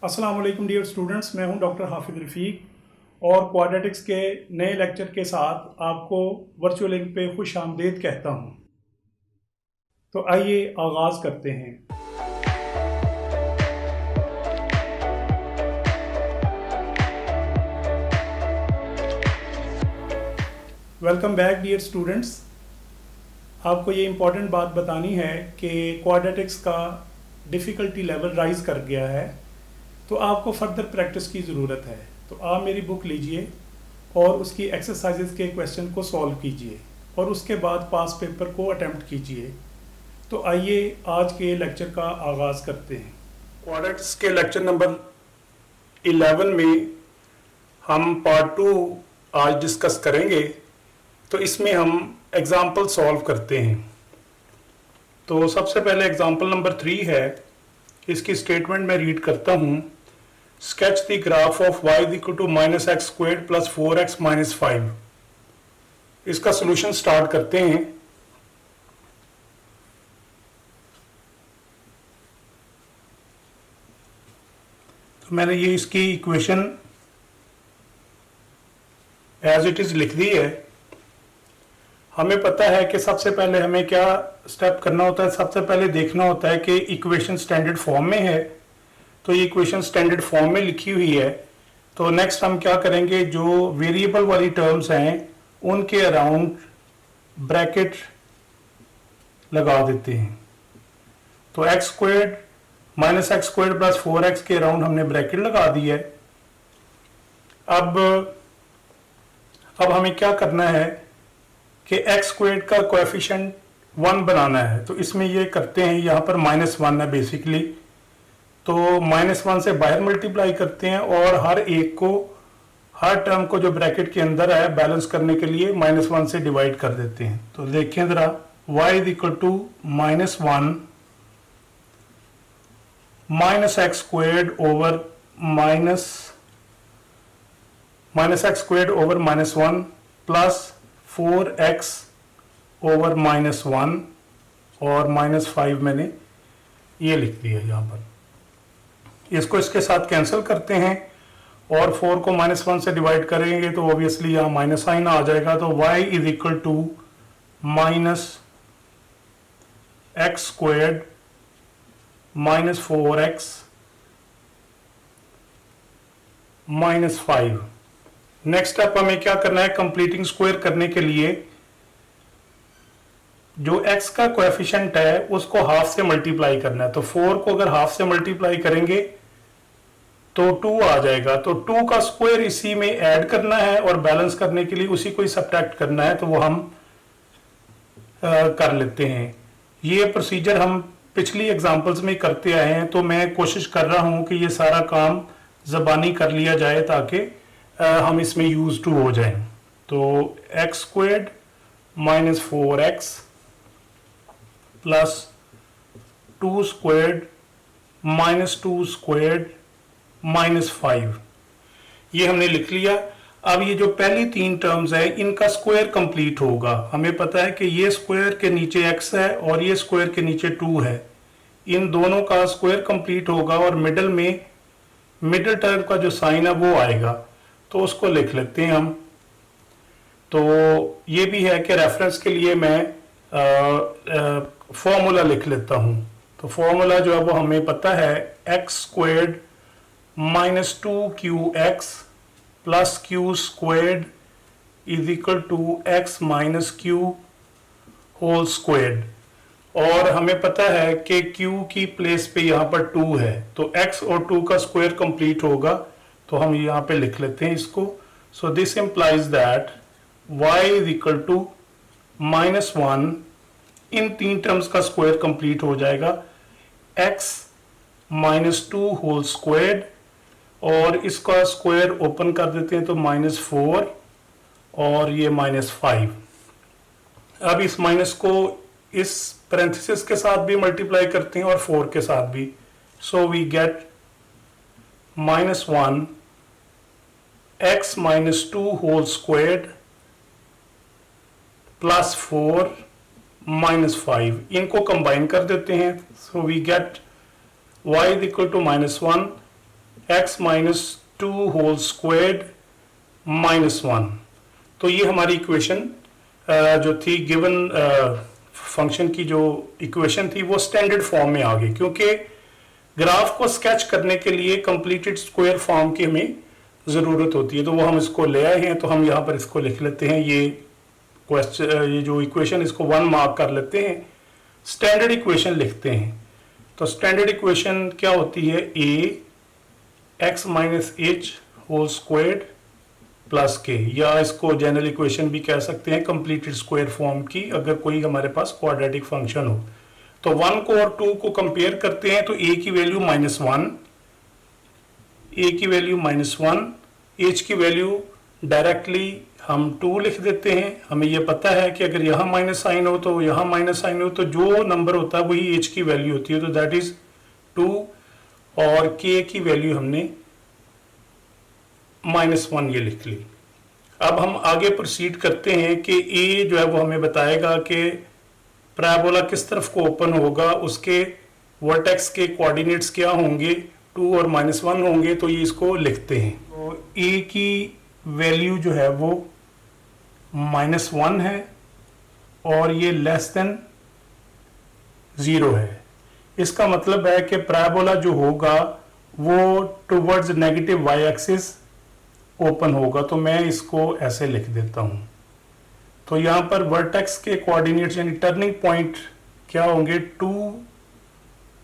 अस्सलाम वालेकुम dear students, मैं हूं डॉक्टर हाफिज़ रफ़ीक और क्वाड्रेटिक्स के नए लेक्चर के साथ आपको वर्चुअल लिंक पे खुश आमदीद कहता हूं। तो आइए आगाज़ करते हैं। Welcome back dear students. आपको ये इम्पॉर्टेंट बात बतानी है कि क्वाड्रेटिक्स का डिफ़िकल्टी लेवल राइज कर गया है, तो आपको फर्दर प्रैक्टिस की ज़रूरत है। तो आप मेरी बुक लीजिए और उसकी एक्सरसाइजेस के क्वेश्चन को सॉल्व कीजिए और उसके बाद पास पेपर को अटेम्प्ट कीजिए। तो आइए आज के लेक्चर का आगाज़ करते हैं। क्वाड्रेटिक्स के लेक्चर नंबर 11 में हम पार्ट 2 आज डिस्कस करेंगे। तो इसमें हम एग्जाम्पल सॉल्व करते हैं। तो सबसे पहले एग्जाम्पल नंबर 3 है। इसकी स्टेटमेंट मैं रीड करता हूँ। Sketch the graph of y equal to -x² plus 4x minus 5। इसका सोल्यूशन स्टार्ट करते हैं। तो मैंने ये इसकी इक्वेशन एज इट इज लिख दी है। हमें पता है कि सबसे पहले हमें क्या स्टेप करना होता है। सबसे पहले देखना होता है कि इक्वेशन स्टैंडर्ड फॉर्म में है। तो ये इक्वेशन स्टैंडर्ड फॉर्म में लिखी हुई है। तो नेक्स्ट हम क्या करेंगे, जो वेरिएबल वाली टर्म्स हैं उनके अराउंड ब्रैकेट लगा देते हैं। तो x² -x² प्लस 4x के अराउंड हमने ब्रैकेट लगा दी है। अब हमें क्या करना है कि x² का कोएफिशिएंट 1 बनाना है। तो इसमें ये करते हैं, यहाँ पर -1 है बेसिकली। तो -1 से बाहर मल्टीप्लाई करते हैं और हर टर्म को जो ब्रैकेट के अंदर है बैलेंस करने के लिए -1 से डिवाइड कर देते हैं। तो देखें जरा, y equal to -1 -x² over -1 plus 4x over -1 और -5 मैंने ये लिख दिया यहाँ पर। इसको इसके साथ कैंसिल करते हैं और 4 को -1 से डिवाइड करेंगे तो ऑब्वियसली यहाँ माइनस साइन आ जाएगा। तो y is equal to -x² -4x -5। Next step हमें क्या करना है, कंप्लीटिंग स्क्वायर करने के लिए जो x का कोएफिशिएंट है उसको हाफ से मल्टीप्लाई करना है। तो 4 को अगर हाफ से मल्टीप्लाई करेंगे तो 2 आ जाएगा। तो 2 का स्क्वायर इसी में ऐड करना है और बैलेंस करने के लिए उसी को ही सब्ट्रैक्ट करना है। तो वो हम कर लेते हैं। ये प्रोसीजर हम पिछली एग्जांपल्स में करते आए हैं। तो मैं कोशिश कर रहा हूं कि ये सारा काम ज़बानी कर लिया जाए ताकि हम इसमें यूज टू हो जाएं। तो x² -4x प्लस 2² -2² -5 ये हमने लिख लिया। अब ये जो पहली 3 टर्म्स है इनका स्क्वायर कंप्लीट होगा। हमें पता है कि ये स्क्वायर के नीचे x है और ये स्क्वायर के नीचे 2 है। इन दोनों का स्क्वायर कंप्लीट होगा और मिडिल टर्म का जो साइन है वो आएगा। तो उसको लिख लेते हैं हम। तो ये भी है कि रेफरेंस के लिए मैं फॉर्मूला लिख लेता हूं। तो फॉर्मूला जो है वो हमें पता है, x² -2qx plus q² is equal to x minus q whole squared. और हमें पता है कि q की प्लेस पे यहाँ पर 2 है। तो x और 2 का स्क्वायर कंप्लीट होगा। तो हम यहाँ पे लिख लेते हैं इसको। So this implies that y is equal to -1, in 3 terms का स्क्वायर कंप्लीट हो जाएगा, x -2 होल स्क्वायर्ड और इसका स्क्वायर ओपन कर देते हैं तो -4 और ये -5। अब इस माइनस को इस पैरेंथेसिस के साथ भी मल्टीप्लाई करते हैं और 4 के साथ भी। So we get -1 x -2 whole squared plus 4 -5। इनको कंबाइन कर देते हैं। So we get y is equal to -1 x minus 2 whole squared minus 1। तो ये हमारी इक्वेशन जो थी गिवन फंक्शन की जो इक्वेशन थी वो स्टैंडर्ड फॉर्म में आ गई, क्योंकि ग्राफ को स्केच करने के लिए कंप्लीटेड स्क्वायर फॉर्म की हमें ज़रूरत होती है। तो वो हम इसको ले आए हैं, तो हम यहाँ पर इसको लिख लेते हैं। ये जो इक्वेशन इसको 1 मार्क कर लेते हैं, स्टैंडर्ड इक्वेशन लिखते हैं। तो स्टैंडर्ड इक्वेशन क्या होती है, A X minus H whole squared plus K, या इसको जनरल इक्वेशन भी कह सकते हैं कंप्लीटेड स्क्वायर फॉर्म की, अगर कोई हमारे पास क्वाड्रेटिक फंक्शन हो। तो 1 को और 2 को कंपेयर करते हैं, तो a की वैल्यू -1, a की वैल्यू -1, h की वैल्यू डायरेक्टली हम 2 लिख देते हैं। हमें यह पता है कि अगर यहाँ माइनस साइन हो तो यहाँ माइनस साइन हो, तो जो नंबर होता है वही h की वैल्यू होती है, तो दैट इज 2, और k की वैल्यू हमने -1 ये लिख ली। अब हम आगे प्रोसीड करते हैं कि a जो है वो हमें बताएगा कि पैराबोला किस तरफ को ओपन होगा, उसके वर्टेक्स के कोऑर्डिनेट्स क्या होंगे, 2 और -1 होंगे। तो ये इसको लिखते हैं। तो a की वैल्यू जो है वो -1 है और ये लेस देन 0 है। इसका मतलब है कि पैराबोला जो होगा वो towards negative y axis open होगा। तो मैं इसको ऐसे लिख देता हूं। तो यहां पर वर्टेक्स के कोऑर्डिनेट्स यानी टर्निंग पॉइंट क्या होंगे, 2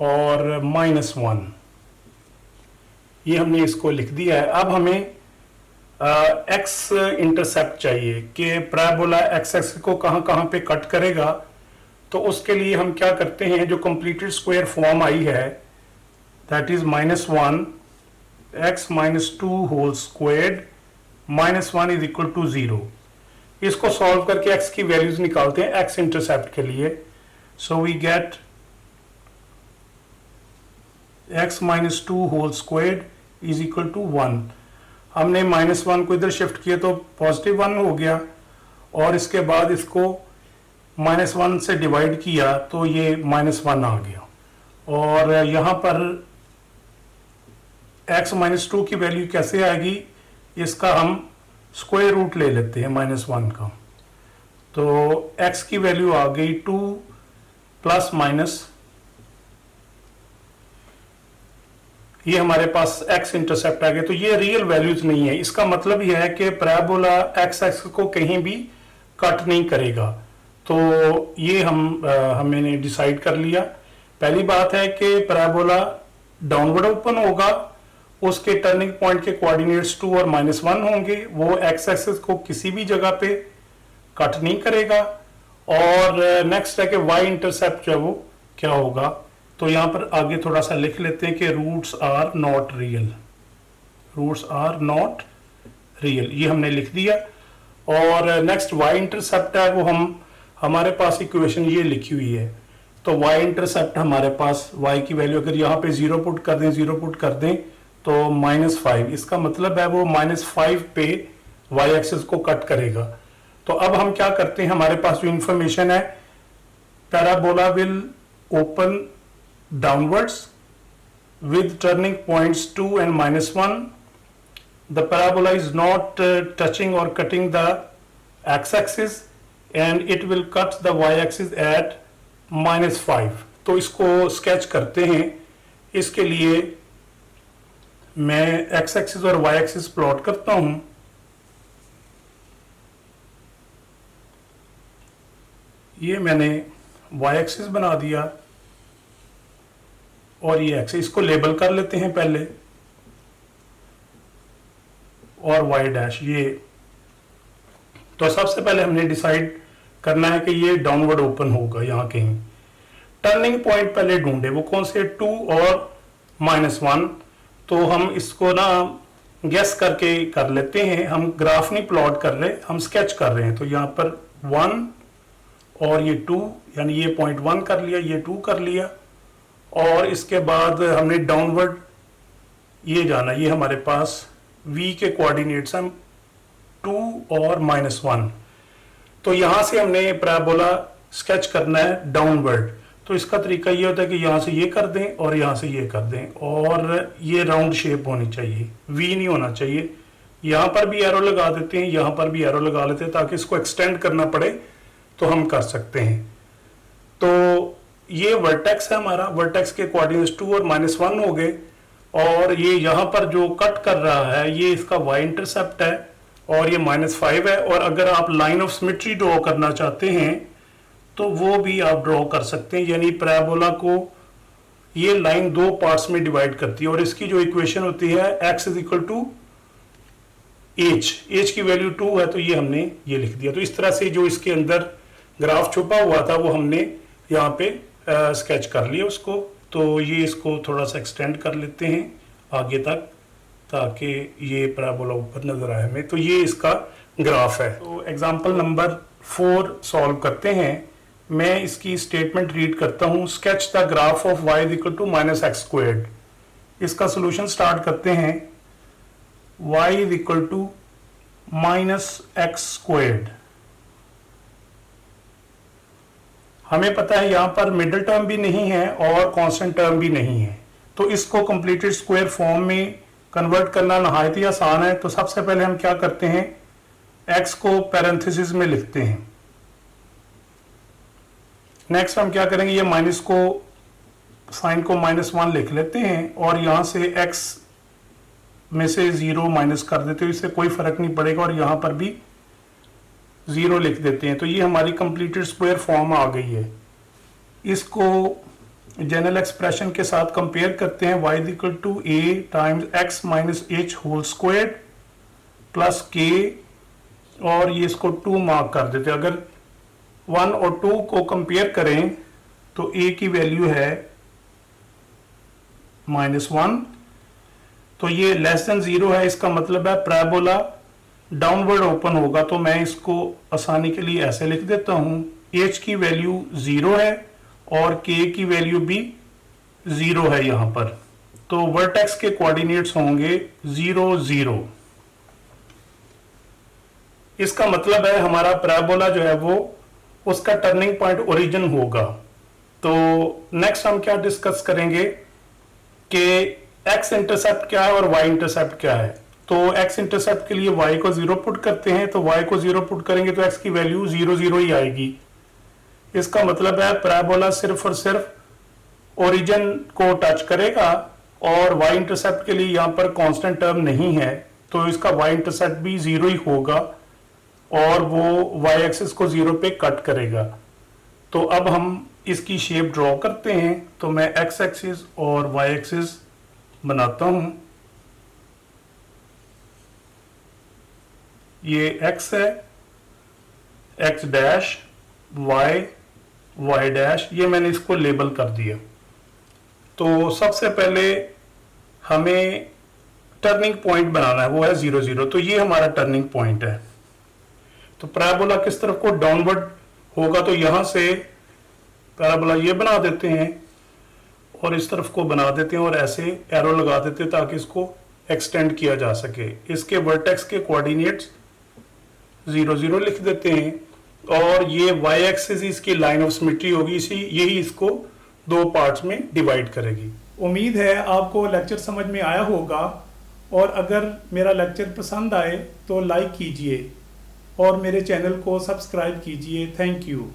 और -1। ये हमने इसको लिख दिया है। अब हमें एक्स इंटरसेप्ट चाहिए कि पैराबोला एक्स एक्सिस को कहां कहां पे कट करेगा। तो उसके लिए हम क्या करते हैं, जो कंप्लीटेड स्क्वायर फॉर्म आई है that is -1 x minus 2 whole squared -1 is equal to 0। इसको सॉल्व करके x की वैल्यूज निकालते हैं x इंटरसेप्ट के लिए। So we get x minus 2 whole squared is equal to 1। हमने -1 को इधर शिफ्ट किया तो पॉजिटिव 1 हो गया, और इसके बाद इसको -1 से डिवाइड किया तो ये -1 आ गया। और यहाँ पर x माइनस 2 की वैल्यू कैसे आएगी, इसका हम स्क्वायर रूट ले लेते हैं -1 का। तो x की वैल्यू आ गई 2 प्लस माइनस, ये हमारे पास x इंटरसेप्ट आ गया। तो ये रियल वैल्यूज नहीं है। इसका मतलब यह है कि पैराबोला x एक्सिस को कहीं भी कट नहीं करेगा। तो ये हमने डिसाइड कर लिया। पहली बात है कि पैराबोला डाउनवर्ड ओपन होगा, उसके टर्निंग पॉइंट के कोऑर्डिनेट्स 2 और -1 होंगे, वो x एक्सिस को किसी भी जगह पे कट नहीं करेगा। और नेक्स्ट है कि y इंटरसेप्ट जो है वो क्या होगा। तो यहां पर आगे थोड़ा सा लिख लेते हैं कि roots are not real, roots are not real, ये हमने लिख दिया। और नेक्स्ट y इंटरसेप्ट है वो हमारे पास इक्वेशन ये लिखी हुई है। तो y इंटरसेप्ट हमारे पास y की वैल्यू अगर यहाँ पे 0 पुट कर दें, 0 पुट कर दें तो -5, इसका मतलब है वो -5 पे y एक्सिस को कट करेगा। तो अब हम क्या करते हैं, हमारे पास जो इंफॉर्मेशन है, parabola will open downwards with turning points 2 and -1. The parabola is not touching or cutting the x-axis and it will cut the y-axis at -5. तो इसको स्केच करते हैं। इसके लिए मैं x-axis और y-axis प्लॉट करता हूं। ये मैंने y-axis बना दिया और ये एक्स, इसको लेबल कर लेते हैं पहले, और y डैश ये। तो सबसे पहले हमने डिसाइड करना है कि ये डाउनवर्ड ओपन होगा यहाँ कहीं। टर्निंग पॉइंट पहले ढूंढे, वो कौन से, 2 और -1। तो हम इसको ना गेस करके कर लेते हैं। हम ग्राफ नहीं प्लॉट कर रहे, हम स्केच कर रहे हैं। तो यहाँ पर 1 और ये 2, यानी ये पॉइंट 1 कर लिया, ये 2 कर लिया, और इसके बाद हमने डाउनवर्ड ये जाना। ये हमारे पास v के कोऑर्डिनेट्स हैं 2 और -1। तो यहां से हमने पैराबोला स्केच करना है डाउनवर्ड। तो इसका तरीका ये होता है कि यहाँ से ये कर दें और यहाँ से ये कर दें, और ये राउंड शेप होनी चाहिए, वी नहीं होना चाहिए। यहाँ पर भी एरो लगा देते हैं, यहाँ पर भी एरो लगा लेते हैं, ताकि इसको एक्सटेंड करना पड़े तो हम कर सकते हैं। तो ये वर्टेक्स है हमारा, वर्टेक्स के कोऑर्डिनेट्स 2 और -1 हो गए, और ये यहाँ पर जो कट कर रहा है ये इसका y इंटरसेप्ट है और ये -5 है। और अगर आप लाइन ऑफ सिमेट्री ड्रॉ करना चाहते हैं तो वो भी आप ड्रॉ कर सकते हैं, यानी पैराबोला को ये लाइन दो पार्ट्स में डिवाइड करती है, और इसकी जो इक्वेशन होती है x = h की वैल्यू 2 है, तो ये हमने ये लिख दिया। तो इस तरह से जो इसके अंदर ग्राफ छुपा हुआ था वो हमने यहाँ पे स्केच कर लिया उसको। तो ये इसको थोड़ा सा एक्सटेंड कर लेते हैं आगे तक, ताकि ये पैराबोला ऊपर नजर आए हमें। तो ये इसका ग्राफ है। तो एग्जांपल नंबर 4 सॉल्व करते हैं। मैं इसकी स्टेटमेंट रीड करता हूँ। Sketch the graph of y = -x²। इसका सोल्यूशन स्टार्ट करते हैं। y = -x²। हमें पता है यहाँ पर मिडिल टर्म भी नहीं है और कांस्टेंट टर्म भी नहीं है, तो इसको कंप्लीटेड स्क्वायर फॉर्म में कन्वर्ट करना नहायत ही आसान है। तो सबसे पहले हम क्या करते हैं, x को पैरेंथेसिस में लिखते हैं। नेक्स्ट हम क्या करेंगे, ये माइनस को साइन को -1 लिख लेते हैं, और यहाँ से x में से 0 माइनस कर देते हैं, इससे कोई फर्क नहीं पड़ेगा, और यहाँ पर भी 0 लिख देते हैं। तो ये हमारी कंप्लीटेड स्क्वायर फॉर्म आ गई है। इसको जनरल एक्सप्रेशन के साथ कंपेयर करते हैं। y = a × x - h² + k, और ये इसको 2 मार्क कर देते हैं। अगर 1 और 2 को कंपेयर करें तो a की वैल्यू है -1, तो ये <0 है। इसका मतलब है पैराबोला डाउनवर्ड ओपन होगा। तो मैं इसको आसानी के लिए ऐसे लिख देता हूं, h की वैल्यू 0 है और k की वैल्यू भी 0 है यहां पर। तो वर्टेक्स के कोऑर्डिनेट्स होंगे 0 0। इसका मतलब है हमारा पैराबोला जो है वो उसका टर्निंग पॉइंट ओरिजिन होगा। तो नेक्स्ट हम क्या डिस्कस करेंगे कि x इंटरसेप्ट क्या है और y इंटरसेप्ट क्या है। तो x इंटरसेप्ट के लिए y को 0 पुट करते हैं, तो y को 0 पुट करेंगे तो x की वैल्यू 0 0 ही आएगी। इसका मतलब है पैराबोला सिर्फ और सिर्फ ओरिजिन को टच करेगा, और y इंटरसेप्ट के लिए यहाँ पर कांस्टेंट टर्म नहीं है, तो इसका y इंटरसेप्ट भी 0 ही होगा, और वो y एक्सिस को 0 पे कट करेगा। तो अब हम इसकी शेप ड्रॉ करते हैं। तो मैं x एक्सिस और y एक्सिस बनाता हूं। ये x है, x dash, y, y dash, ये मैंने इसको लेबल कर दिया। तो सबसे पहले हमें टर्निंग पॉइंट बनाना है, वो है 0 0। तो ये हमारा टर्निंग पॉइंट है। तो पैराबोला किस तरफ को डाउनवर्ड होगा, तो यहां से पैराबोला ये बना देते हैं और इस तरफ को बना देते हैं और ऐसे एरो लगा देते हैं ताकि इसको एक्सटेंड किया जा सके। इसके वर्टेक्स के कोऑर्डिनेट्स 0 0 लिख देते हैं, और ये y एक्सिस इसकी लाइन ऑफ सिमेट्री होगी, यही इसको दो पार्ट्स में डिवाइड करेगी। उम्मीद है आपको लेक्चर समझ में आया होगा, और अगर मेरा लेक्चर पसंद आए तो लाइक कीजिए और मेरे चैनल को सब्सक्राइब कीजिए। Thank you.